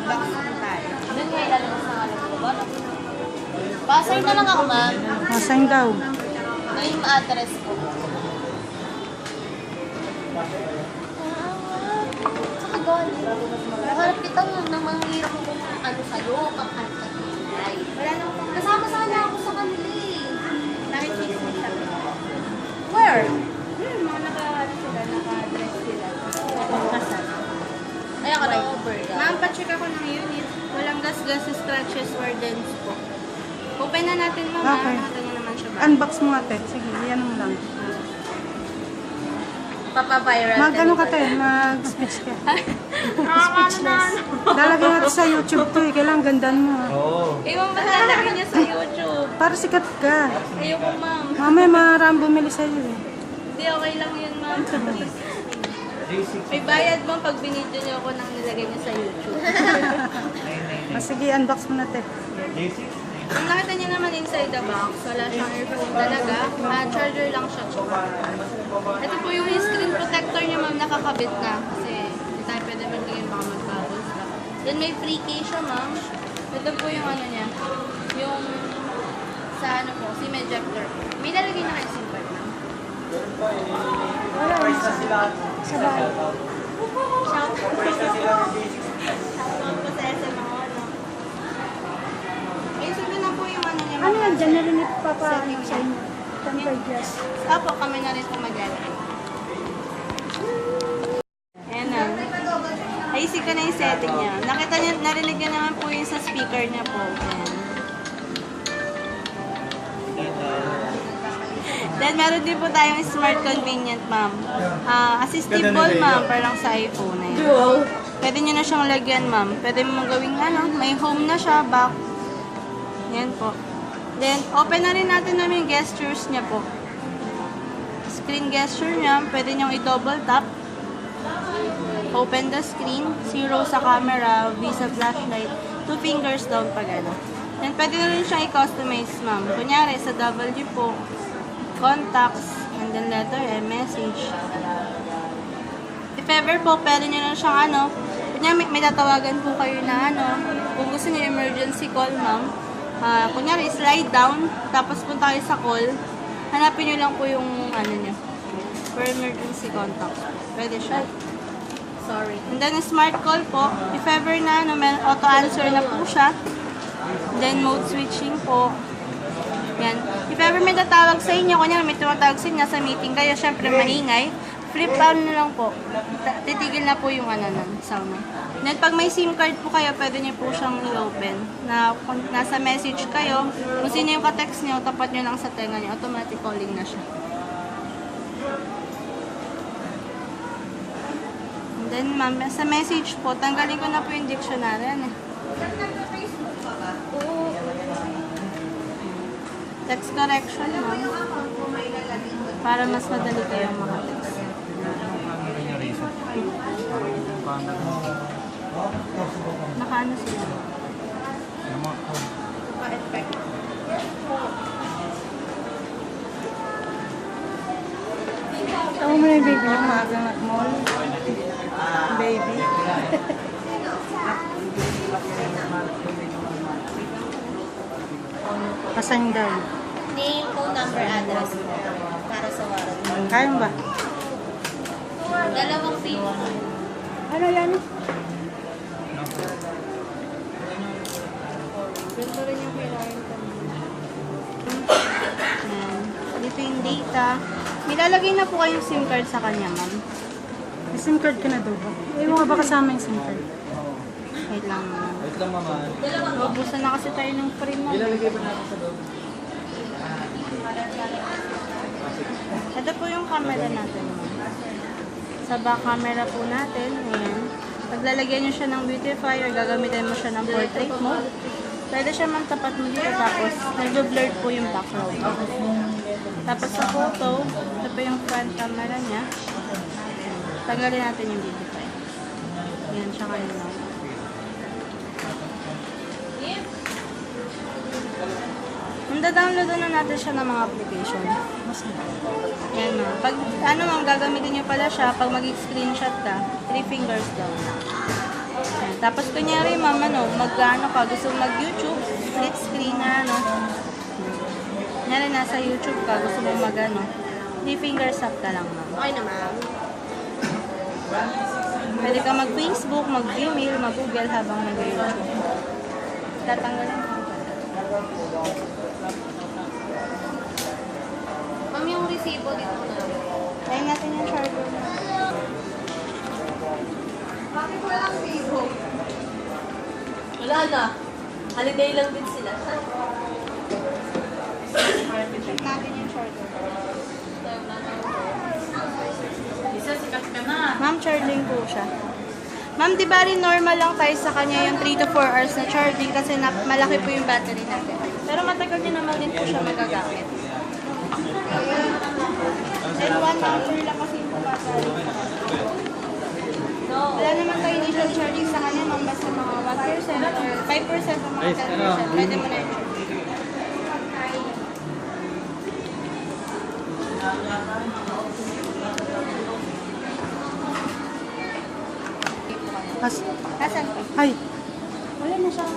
Unbox tayo. Doon nga ilalabas na alam ko ba? Pasay na lang ako, ma'am. Masang daw. Ngayon yung address ko. Saka doon. Naharap kita ng mga hirap ko kung ano sa'yo, kakantay. Wala na akong Kasama sana ako sa kanila eh. nakikismis lang. Where? Mga naka-dress sila. Kasal. Ay, ako na yung burger. Ma'am, pa-check ako ng unit. Walang gas-gas, scratches, or dents po. Open na natin, ma'am. Okay. Nakita niyo naman siya ba? Unbox mo ate. Sige, yan mo lang. Papaviral. Mag-ano ka te? Mag-speech ka. Speechless. Lalagay natin sa YouTube to eh. Kailangan gandaan mo. Oo. Eh, ma'am, malalagay niya sa YouTube. Para sikat ka. Ayoko, ma'am. Mamaya maraming bumili sa'yo eh. Hindi, okay lang yun, ma'am. May bayad, ma'am, pag binidyo niyo ako nang nilagay niyo sa YouTube. Sige, unbox mo na te. Kung nakita niyo naman inside the box, wala siyang earphone talaga. Charger lang siya. Ito po yung screen protector niya, ma'am, nakakabit na. Kasi hindi tayo pwede magbigay baka mag-bubbles ka. Then may free case siya, ma'am. Ito po yung ano niya. Yung sa ano po, SIM ejector. May nalagay na kayo SIM card, ma'am. Wala. Sa bahay. Shout out po sa SM ako, ano. Eh, sabi na po yung ano niya. Ano yan? Diyan na rin ipapaanin sa inyo. Tempered glass. Apo, kami na rin po maglalagay. Ayan na. Naisip ko na yung setting niya. Nakita niya, narinig niya naman po yung sa speaker niya po. Ayan. Then, meron din po tayong smart convenient, ma'am. Assistive ball, ma'am, parang sa iPhone. Ayan. Pwede nyo na siyang lagyan, ma'am. Pwede mo gawing ano, may home na siya, back. Yan po. Then, open na rin natin namin yung gestures niya po. Screen gesture niya, pwede nyong i-double tap. Open the screen, 0 sa camera, V sa flashlight, 2 fingers down pag ano. Then, pwede na rin siyang i-customize, ma'am. Kunyari, sa W po, contacts, and then letter and message. If ever po, pwede nyo lang siyang ano, kunyari, may tatawagan po kayo na ano, kung gusto nyo emergency call, ma'am, kunyari, slide down, tapos punta kayo sa call, hanapin nyo lang po yung ano nyo, for emergency contact. Pwede siya. Sorry. And then, smart call po, if ever na, ano, may auto-answer na po siya. Then, mode switching po. Yan. If ever may tatawag sa inyo, kunyari may tumatawag sa inyo, sa meeting kayo, syempre maingay, flip down na lang po. Titigil na po yung ano nun, sound. Then pag may SIM card po kayo, pwede niyo po siyang i-open. Na kung nasa message kayo, kung sino yung ka-text niyo, tapat niyo lang sa tenga niyo, automatic calling na siya. And then ma'am, sa message po, tanggalin ko na po yung dictionary. Ano? Text correction, ma'am. Para mas madali kayong makatext. Nakaano sila? Naka-effect. Tama mo na yung baby mo, maaga nag-mall. Baby. Pasang daw. Name, phone number, address mo. Para sa warranty. Kaya ba? Dalawang pin. Ano yan? Ganito rin yung kailangan ko. Dito yung data. Nilalagay na po kayong SIM card sa kanya, ma'am. May SIM card ka na daw ba? Ewan ka ba kasama yung SIM card? Wait lang, ma'am. Wait lang, mama. Mabusan na kasi tayo ng free, ma'am. Ilalagay ba natin sa loob? Ito po yung camera natin, ma'am. Sa back camera po natin, ayan. Paglalagyan nyo siya ng beautifier, gagamitin mo siya ng portrait mode. Pwede siya man tapat mo dito, tapos nag-blur po yung background. Tapos sa photo, ito po yung front camera niya. Tagalin natin yung beautifier. Ayan, siya kayo lang. Download na natin siya ng mga application. Yan na. Pag ano ma'am, gagamitin nyo pala siya, pag mag-screenshot ka, 3 fingers down. Ayan. Tapos kunyari ma'am, mag-ano ka, gusto mo mag-YouTube, split screen na kunyari nasa YouTube ka, gusto mo di fingers up ka lang ma'am. Okay na, ma'am. Pwede ka mag-Facebook, mag-Gmail, mag-Google habang nag-YouTube. Tatanggalin mo. Ma'am, yung resibo dito na. Ayun natin yung charger mo. Bakit walang resibo? Wala na. Holiday lang din sila. Check natin yung charger. Ma'am, charging po siya. Ma'am, di ba rin normal lang tayo sa kanya yung 3 to 4 hours na charging kasi malaki po yung battery natin. Pero matagal din naman din po siya magagamit. Then 1 hour lang kasi yung battery. Wala naman tayo initial charging sa kanya, ma'am, basta mga 1% or 5% o mga 10%. Pwede mo na yung charging. Asan po? Ay, Wala na siyang...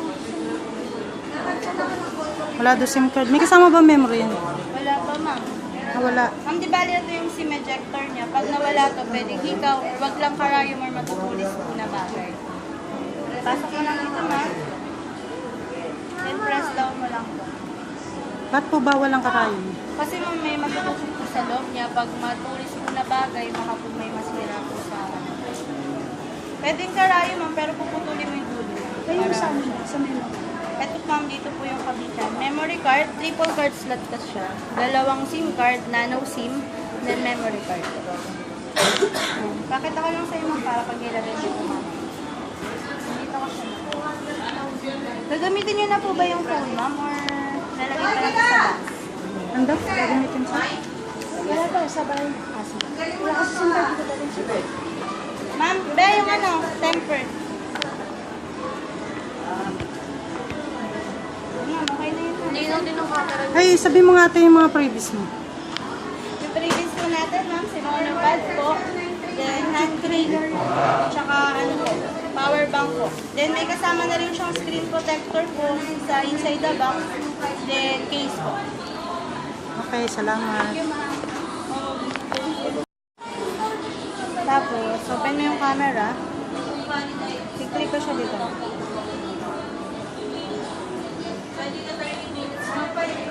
wala do SIM card. May kasama ba memory yan? Wala pa, ma'am. Ah, wala. Ma'am, di bali ito yung SIM ejector niya. Pag nawala to, pwedeng ikaw or wag lang karayom or matutulis po na bagay. Pasok mo lang ito, ma'am. Then press down mo lang po. Ba't po ba walang kakain? Kasi ma'am, may matutusok po sa loob niya. Pag matulis po na bagay, baka po may masira po sa... Pwedeng karayom, ma'am, pero puputulin mo yung dulo. Ayun sa amin, sa memo. Ito ma'am, dito po yung kabitan. Memory card, triple card slot ka siya. Dalawang SIM card, nano SIM, then memory card. Pakita ko lang sa'yo ma'am para pag nilagay dito ma'am. Dito ko siya. Gagamitin niyo na po ba yung phone ma'am or lalagay pa lang sa box? Ando? Gagamitin sa? Wala pa, sabay. Wala kasi simba dito dalhin siya. Ma'am, ba yung tempered. Ma'am, okay na yun. Hindi lang din ang camera. Ay, sabi mo nga ito yung mga previous mo. Yung previous po natin, ma'am, pad po, then hand cream, tsaka power bank po. Then may kasama na rin siyang screen protector po sa inside the box, then case po. Okay, salamat. Tapos, open mo yung camera. I-click ko siya dito.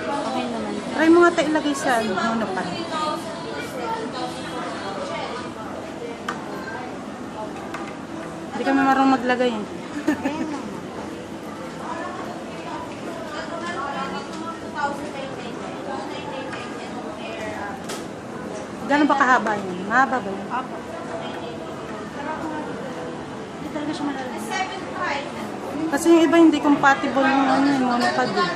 Okay naman. Try mo nga ito ilagay sa ano pa. Hindi kami marunong maglagay eh. Ayan lang. Gano'n ba kahaba yun? Mahaba ba yun? Apo. Hindi talaga siya malalaki. Kasi yung iba hindi compatible yung ano yung monopod eh.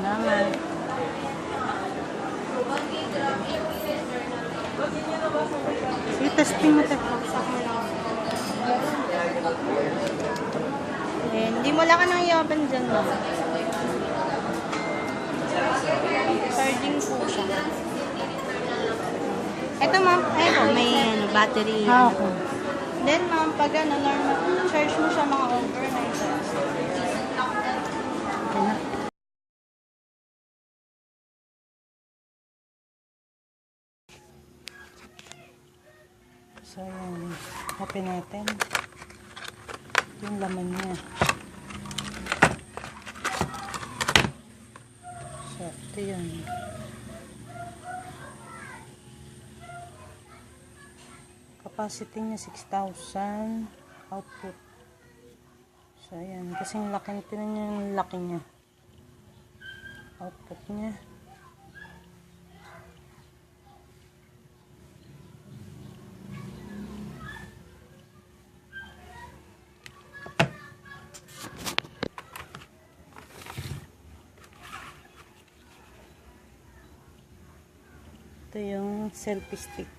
Salamat. Sige, testing mo tayo. Then, hindi mo lang ka nang i-open dyan, ma'am. Charging po siya. Ito, ma'am. Ito, may battery. Ah, okay. Then, ma'am, pag normal, charge mo siya mga overnight. Okay na. So, yan. Open natin. Yung laman niya. So, ito yun. Capacity niya 6,000. Output. So, ayan. Kasing laki. Tinan niyo yung laki niya. Output niya. Ito yung selfie stick.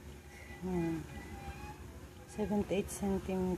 78 cm.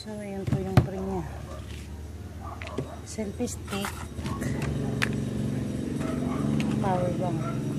So, ayan po yung free niya. Selfie stick. Power bank.